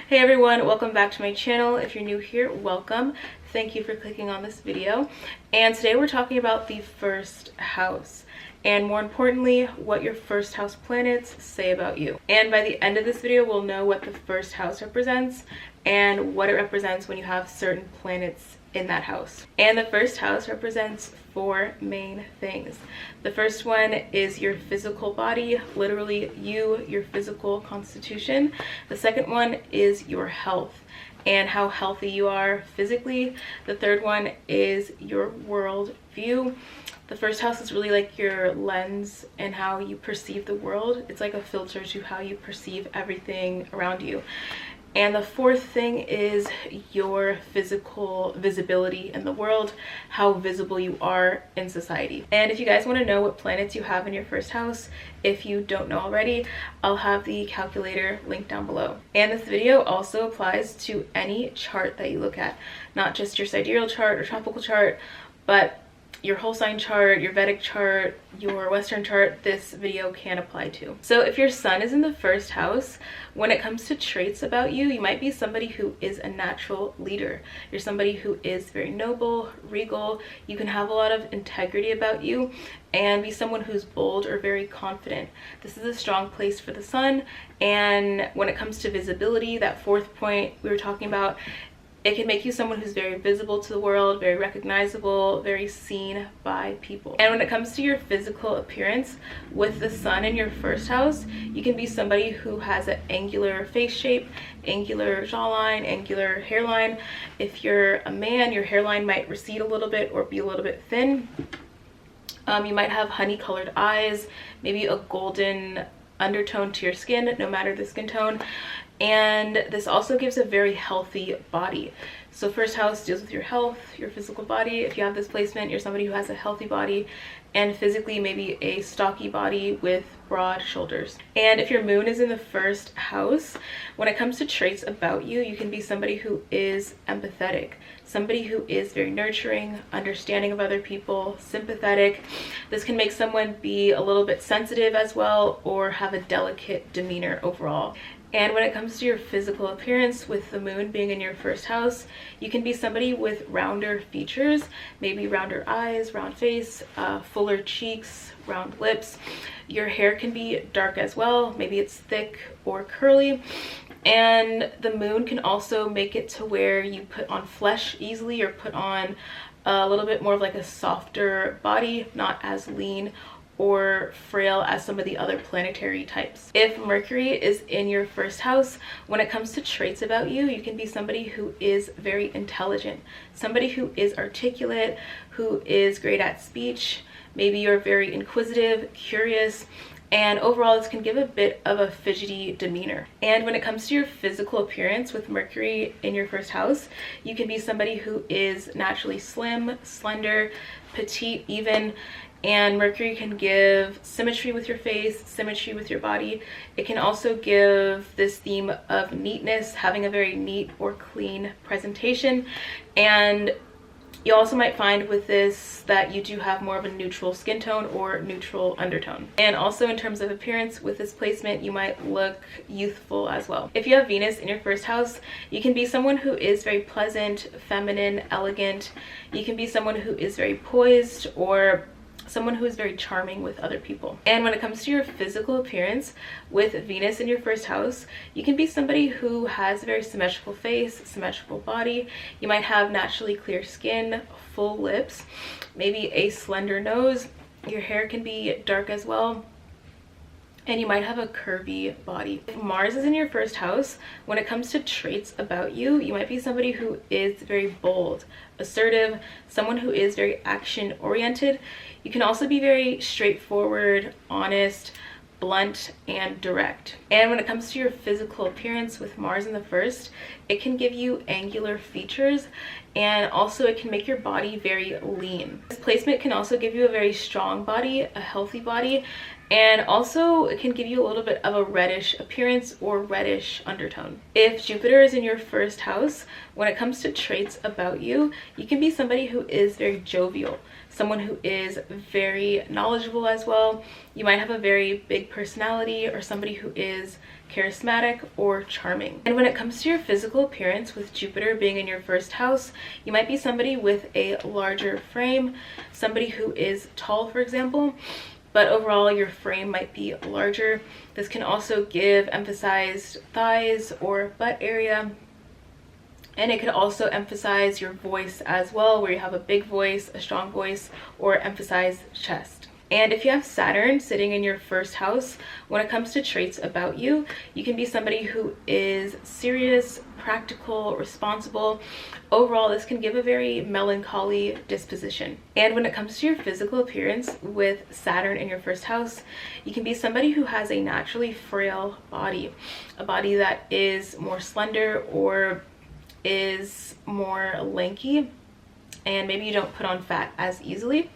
Hey everyone, welcome back to my channel. If you're new here, welcome. Thank you for clicking on this video. And today we're talking about the first house, and more importantly, what your first house planets say about you. And by the end of this video, we'll know what the first house represents and what it represents when you have certain planets in that house. And the first house represents four main things. The first one is your physical body, literally you, your physical constitution. The second one is your health and how healthy you are physically. The third one is your world view. The first house is really like your lens and how you perceive the world. It's like a filter to how you perceive everything around you. And the fourth thing is your physical visibility in the world, how visible you are in society. And if you guys want to know what planets you have in your first house, if you don't know already, I'll have the calculator linked down below. And this video also applies to any chart that you look at, not just your sidereal chart or tropical chart, but your whole sign chart, your Vedic chart, your Western chart, this video can apply to. So if your sun is in the first house, when it comes to traits about you, you might be somebody who is a natural leader. You're somebody who is very noble, regal. You can have a lot of integrity about you and be someone who's bold or very confident. This is a strong place for the sun. And when it comes to visibility, that fourth point we were talking about, it can make you someone who's very visible to the world, very recognizable, very seen by people. And when it comes to your physical appearance, with the sun in your first house, you can be somebody who has an angular face shape, angular jawline, angular hairline. If you're a man, your hairline might recede a little bit or be a little bit thin. You might have honey-colored eyes, maybe a golden undertone to your skin, no matter the skin tone. And this also gives a very healthy body. So first house deals with your health, your physical body. If you have this placement, you're somebody who has a healthy body, and physically maybe a stocky body with broad shoulders. And if your moon is in the first house, when it comes to traits about you, you can be somebody who is empathetic, somebody who is very nurturing, understanding of other people, sympathetic. This can make someone be a little bit sensitive as well, or have a delicate demeanor overall. And when it comes to your physical appearance, with the moon being in your first house, you can be somebody with rounder features, maybe rounder eyes, round face, fuller cheeks, round lips. Your hair can be dark as well, maybe it's thick or curly. And the moon can also make it to where you put on flesh easily, or put on a little bit more of like a softer body, not as lean or frail as some of the other planetary types. If Mercury is in your first house, when it comes to traits about you, you can be somebody who is very intelligent, somebody who is articulate, who is great at speech. Maybe you're very inquisitive, curious, and overall this can give a bit of a fidgety demeanor. And when it comes to your physical appearance, with Mercury in your first house, you can be somebody who is naturally slim, slender, petite even. And Mercury can give symmetry with your face, symmetry with your body. It can also give this theme of neatness, having a very neat or clean presentation. And you also might find with this that you do have more of a neutral skin tone or neutral undertone. And also in terms of appearance, with this placement, you might look youthful as well. If you have Venus in your first house, you can be someone who is very pleasant, feminine, elegant. You can be someone who is very poised, or someone who is very charming with other people. And when it comes to your physical appearance, with Venus in your first house, you can be somebody who has a very symmetrical face, symmetrical body. You might have naturally clear skin, full lips, maybe a slender nose. Your hair can be dark as well, and you might have a curvy body. If Mars is in your first house, when it comes to traits about you, you might be somebody who is very bold, assertive, someone who is very action oriented. You can also be very straightforward, honest, blunt, and direct. And when it comes to your physical appearance, with Mars in the first, it can give you angular features, and also it can make your body very lean. This placement can also give you a very strong body, a healthy body, and also it can give you a little bit of a reddish appearance or reddish undertone. If Jupiter is in your first house, when it comes to traits about you, you can be somebody who is very jovial, someone who is very knowledgeable as well. You might have a very big personality, or somebody who is charismatic, or charming. And when it comes to your physical appearance, with Jupiter being in your first house, you might be somebody with a larger frame, somebody who is tall, for example, but overall your frame might be larger. This can also give emphasized thighs or butt area. And it could also emphasize your voice as well, where you have a big voice, a strong voice, or emphasize chest. And if you have Saturn sitting in your first house, when it comes to traits about you, you can be somebody who is serious, practical, responsible. Overall, this can give a very melancholy disposition. And when it comes to your physical appearance with Saturn in your first house, you can be somebody who has a naturally frail body, a body that is more slender or is more lanky, and maybe you don't put on fat as easily.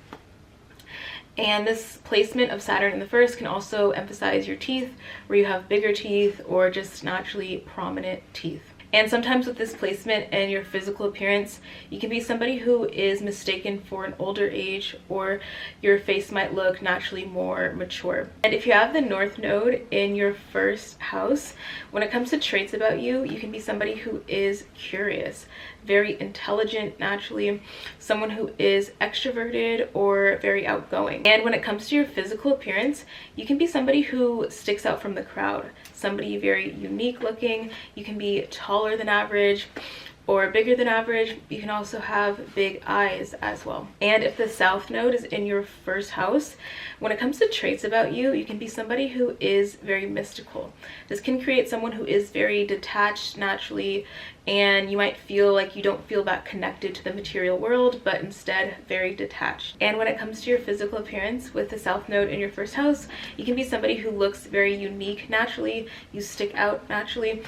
And this placement of Saturn in the first can also emphasize your teeth, where you have bigger teeth or just naturally prominent teeth. And sometimes with this placement and your physical appearance, you can be somebody who is mistaken for an older age, or your face might look naturally more mature. And if you have the North Node in your first house, when it comes to traits about you, you can be somebody who is curious, very intelligent naturally, someone who is extroverted or very outgoing. And when it comes to your physical appearance, you can be somebody who sticks out from the crowd, somebody very unique looking. You can be taller than average or bigger than average. You can also have big eyes as well. And if the South Node is in your first house, when it comes to traits about you, you can be somebody who is very mystical. This can create someone who is very detached naturally, and you might feel like you don't feel that connected to the material world, but instead very detached. And when it comes to your physical appearance with the South Node in your first house, you can be somebody who looks very unique naturally. You stick out naturally.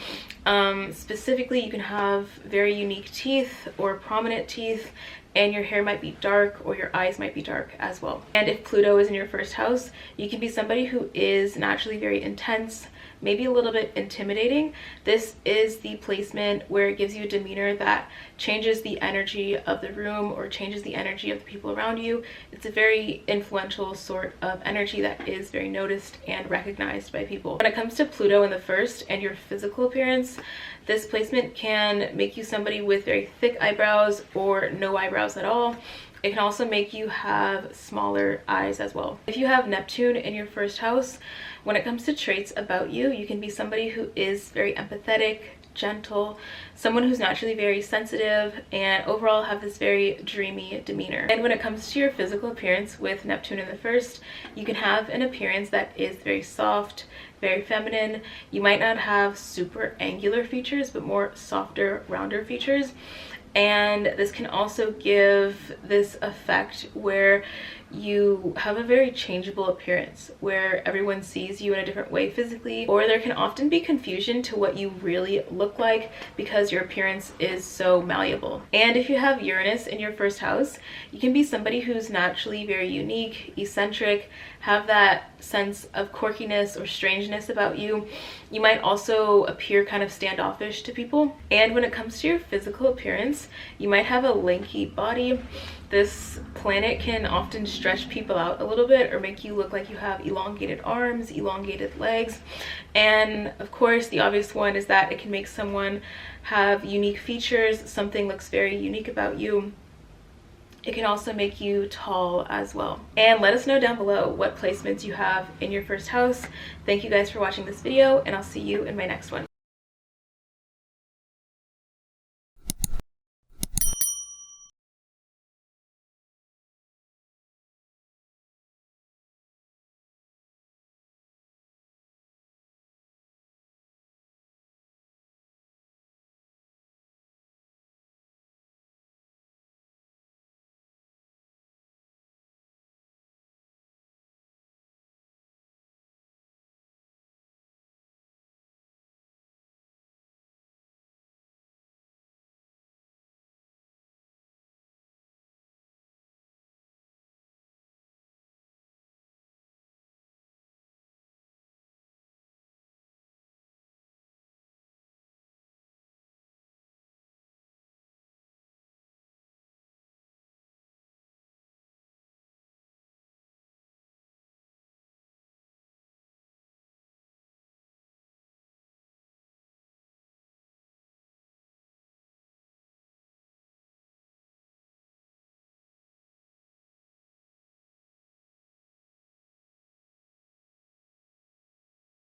Specifically, you can have very unique teeth or prominent teeth, and your hair might be dark or your eyes might be dark as well. And if Pluto is in your first house, you can be somebody who is naturally very intense, maybe a little bit intimidating. This is the placement where it gives you a demeanor that changes the energy of the room or changes the energy of the people around you. It's a very influential sort of energy that is very noticed and recognized by people. When it comes to Pluto in the first and your physical appearance, this placement can make you somebody with very thick eyebrows or no eyebrows at all. It can also make you have smaller eyes as well. If you have Neptune in your first house, when it comes to traits about you, you can be somebody who is very empathetic, gentle, someone who's naturally very sensitive, and overall have this very dreamy demeanor. And when it comes to your physical appearance with Neptune in the first, you can have an appearance that is very soft, very feminine. You might not have super angular features, but more softer, rounder features. And this can also give this effect where you have a very changeable appearance, where everyone sees you in a different way physically, or there can often be confusion to what you really look like because your appearance is so malleable. And if you have Uranus in your first house, you can be somebody who's naturally very unique, eccentric, have that sense of quirkiness or strangeness about you. You might also appear kind of standoffish to people. And when it comes to your physical appearance, you might have a lanky body. This planet can often stretch people out a little bit or make you look like you have elongated arms, elongated legs. And of course, the obvious one is that it can make someone have unique features. Something looks very unique about you. It can also make you tall as well. And let us know down below what placements you have in your first house. Thank you guys for watching this video, and I'll see you in my next one.